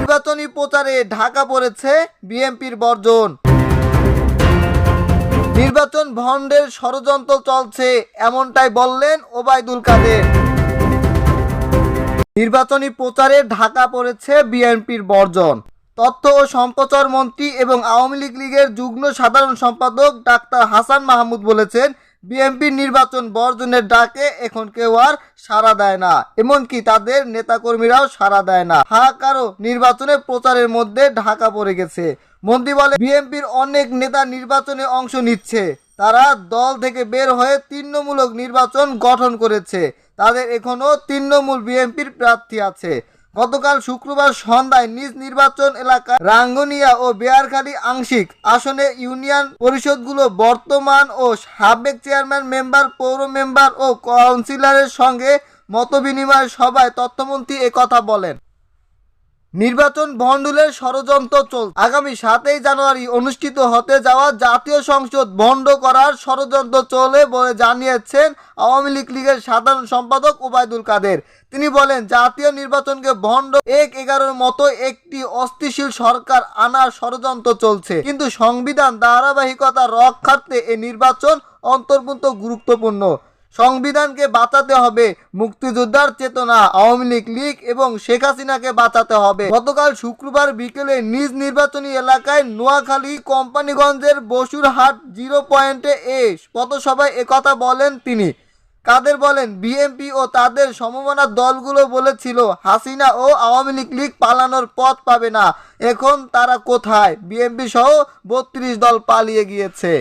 নির্বাচনী প্রচারে ঢাকা পড়েছে বিএনপির বর্জন। নির্বাচন ভণ্ডের ষড়যন্ত্র চলছে, এমনটাই বললেন ওবায়দুল কাদের। নির্বাচনী প্রচারে ঢাকা পড়েছে বিএনপির বর্জন। তথ্য ও সম্প্রচার মন্ত্রী এবং আওয়ামী লীগের যুগ্ম সাধারণ সম্পাদক ডাক্তার হাসান মাহমুদ বলেছেন, বিএনপির নির্বাচন বর্জনের ডাকে এখন কেউ আর সাড়া দেয় না, এমনকি তাদের নেতাকর্মীরাও সাড়া দেয় না। হাহাকারও নির্বাচনের প্রচারের মধ্যে ঢাকা পড়ে গেছে। মন্ত্রী বলে, বিএনপির অনেক নেতা নির্বাচনে অংশ নিচ্ছে, তারা দল থেকে বের হয়ে তৃণমূলক নির্বাচন গঠন করেছে, তাদের এখনো তৃণমূল বিএনপির প্রার্থী আছে। গতকাল শুক্রবার সন্ধ্যায় নিজ নির্বাচন এলাকা রাঙ্গুনিয়া ও বেয়ারখালী আংশিক আসনে ইউনিয়ন পরিষদগুলো বর্তমান ও সাবেক চেয়ারম্যান, মেম্বার, পৌর মেম্বার ও কাউন্সিলরের সঙ্গে মতবিনিময় সভায় তথ্যমন্ত্রী একথা বলেন। নির্বাচন ভণ্ডুলের ষড়যন্ত্র চলছে। আগামী 7 জানুয়ারি অনুষ্ঠিত হতে যাওয়া জাতীয় সংসদ ভণ্ড করার ষড়যন্ত্র চলে বলে জানিয়েছেন আওয়ামী লীগের সাধারণ সম্পাদক ওবায়দুল কাদের। তিনি বলেন, জাতীয় নির্বাচনকে ভণ্ড 1-11 মতো একটি অস্থিতিশীল সরকার আনার ষড়যন্ত্র চলছে, কিন্তু সংবিধান ধারাবাহিকতা রক্ষার্থে এই নির্বাচন অত্যন্ত গুরুত্বপূর্ণ। সংবিধানকে বাঁচাতে হবে, মুক্তিযোদ্ধার চেতনা, আওয়ামী লীগ এবং শেখ হাসিনাকে বাঁচাতে হবে। গতকাল শুক্রবার বিকেলে নিজ নির্বাচনী এলাকায় নোয়াখালী কোম্পানিগঞ্জের বসুরহাট 0 পয়েন্টে পথসভায় একথা বলেন তিনি। কাদের বলেন, বিএনপি ও তাদের সমমনা দলগুলো বলেছিল হাসিনা ও আওয়ামী লীগ পালানোর পথ পাবে না, এখন তারা কোথায়? বিএনপি সহ 32 দল পালিয়ে গিয়েছে।